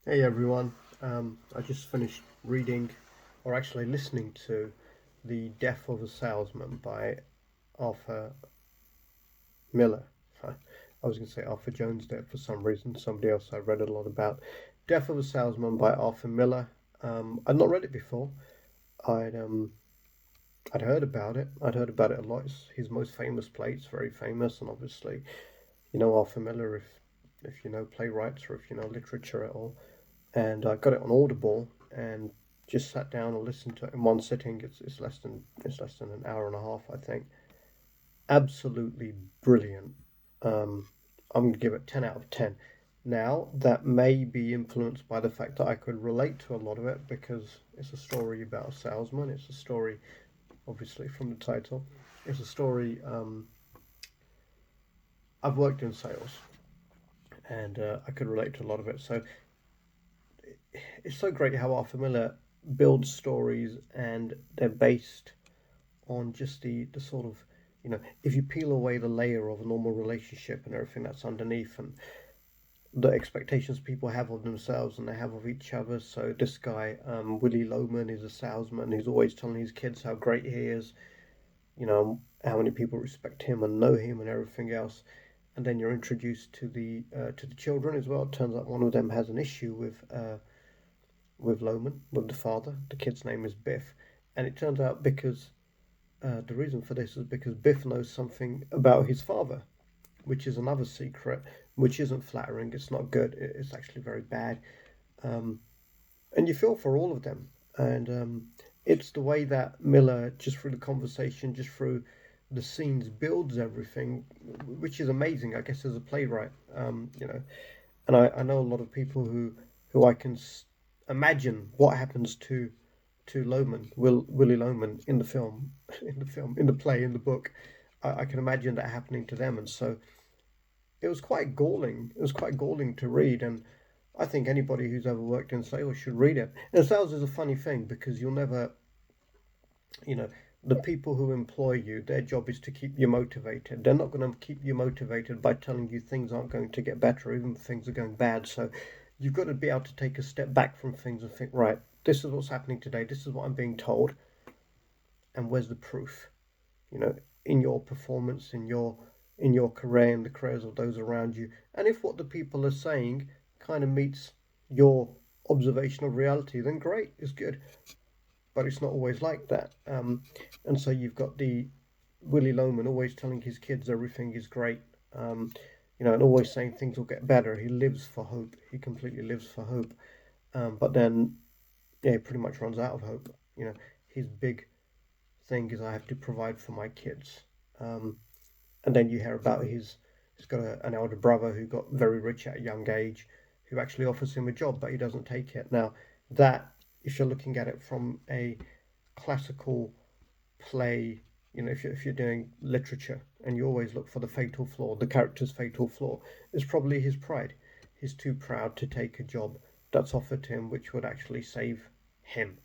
Hey everyone, I just finished reading, or actually listening to, The Death of a Salesman by Arthur Miller. I was going to say Arthur Jones there for some reason, somebody else I read a lot about. Death of a Salesman by Arthur Miller. I'd not read it before. I'd um, I'd heard about it. I'd heard about it a lot. It's his most famous play. It's very famous, and obviously, you know Arthur Miller if you know playwrights or if you know literature at all. And I got it on Audible and just sat down and listened to it in one sitting. It's less than an hour and a half, I think. Absolutely brilliant. Um, I'm going to give it 10 out of 10. Now, that may be influenced by the fact that I could relate to a lot of it because it's a story about a salesman. It's a story, obviously, from the title. It's a story. I've worked in sales and I could relate to a lot of it. So it's so great how Arthur Miller builds stories and they're based on just the sort of, if you peel away the layer of a normal relationship and everything that's underneath and the expectations people have of themselves and they have of each other. So this guy, Willie Loman, is a salesman who's always telling his kids how great he is, how many people respect him and know him and everything else. And then you're introduced to the children as well. It turns out one of them has an issue with Loman, with the father. The kid's name is Biff, and it turns out because the reason for this is because Biff knows something about his father, which is another secret, which isn't flattering. It's not good. It's actually very bad, um, and you feel for all of them. And it's the way that Miller, just through the conversation, just through the scenes, builds everything, which is amazing. I guess as a playwright, and I know a lot of people who I can imagine what happens to Loman, Willie Loman in the film, in the play, in the book. I can imagine that happening to them, and so it was quite galling. It was quite galling to read, and I think anybody who's ever worked in sales should read it. And sales is a funny thing because you'll never, you know, the people who employ you, their job is to keep you motivated. They're not going to keep you motivated by telling you things aren't going to get better, even if things are going bad. So you've got to be able to take a step back from things and think, right, this is what's happening today. This is what I'm being told, and where's the proof? You know, in your performance, in your career, and the careers of those around you. And if what the people are saying kind of meets your observation of reality, then great, it's good. But it's not always like that. And so you've got the Willie Loman always telling his kids everything is great, and always saying things will get better. He lives for hope. He completely lives for hope. But then, yeah, he pretty much runs out of hope. His big thing is I have to provide for my kids. Um, and then you hear about he's got an elder brother who got very rich at a young age, who actually offers him a job, but he doesn't take it. Now, that, if you're looking at it from a classical play, if you're doing literature and you always look for the fatal flaw, the character's fatal flaw, is probably his pride. He's too proud to take a job that's offered to him, which would actually save him,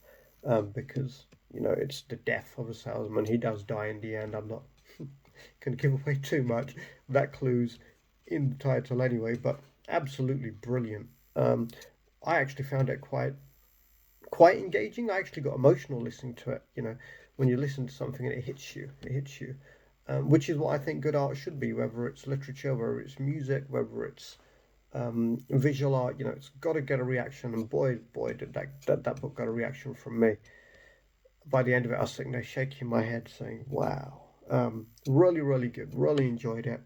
because it's the death of a salesman. He does die in the end. I'm not going to give away too much. That clue's in the title anyway, but absolutely brilliant. I actually found it quite engaging. I actually got emotional listening to it. When you listen to something and it hits you, which is what I think good art should be. Whether it's literature, whether it's music, whether it's visual art, it's got to get a reaction. And boy, did that book got a reaction from me. By the end of it, I was sitting there shaking my head, saying, "Wow, really, really good. Really enjoyed it."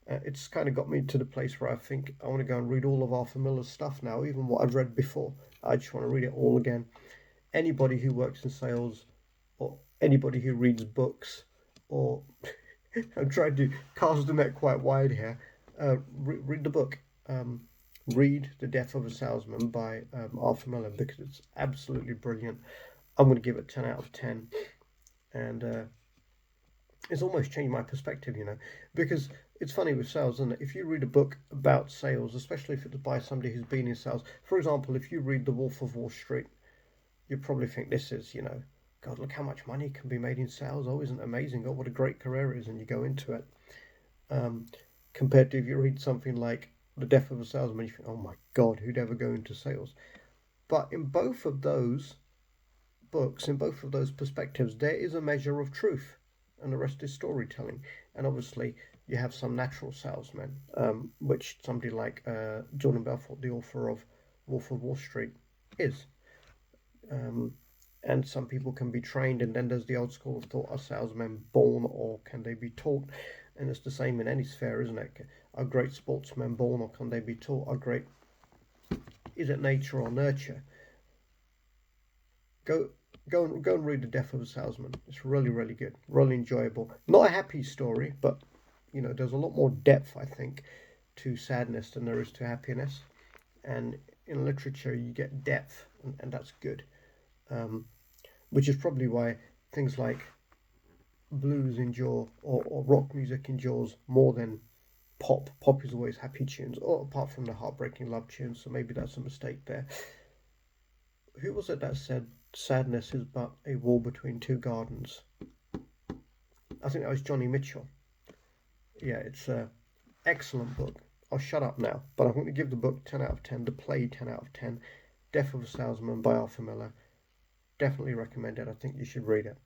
It's kind of got me to the place where I think I want to go and read all of Arthur Miller's stuff now, even what I've read before. I just want to read it all again. Anybody who works in sales, or anybody who reads books, or I'm trying to cast the net quite wide here. Read the book. Read The Death of a Salesman by Arthur Miller because it's absolutely brilliant. I'm going to give it 10 out of 10. And it's almost changed my perspective, because it's funny with sales, isn't it? If you read a book about sales, especially if it's by somebody who's been in sales, for example, if you read The Wolf of Wall Street, you probably think this is, God, look how much money can be made in sales. Oh, isn't it amazing? Oh, what a great career it is. And you go into it. Um, Compared to if you read something like The Death of a Salesman, you think, oh my God, who'd ever go into sales? But in both of those books, in both of those perspectives, there is a measure of truth, and the rest is storytelling. And obviously, you have some natural salesmen, which somebody like Jordan Belfort, the author of Wolf of Wall Street, is. Um, and some people can be trained, and then there's the old school of thought: are salesmen born or can they be taught? And it's the same in any sphere, isn't it? Are great sportsmen born or can they be taught? Is it nature or nurture? Go go and read The Death of a Salesman. It's really, really good, really enjoyable. Not a happy story, but there's a lot more depth, I think, to sadness than there is to happiness. And in literature, you get depth, and that's good. Um, which is probably why things like blues endure or rock music endures more than pop. Pop is always happy tunes, or apart from the heartbreaking love tunes. So maybe that's a mistake there. Who was it that said sadness is but a wall between two gardens? I think that was Johnny Mitchell. Yeah, it's an excellent book. I'll shut up now, but I'm going to give the book 10 out of 10, the play 10 out of 10. Death of a Salesman by Arthur Miller. Definitely recommend it. I think you should read it.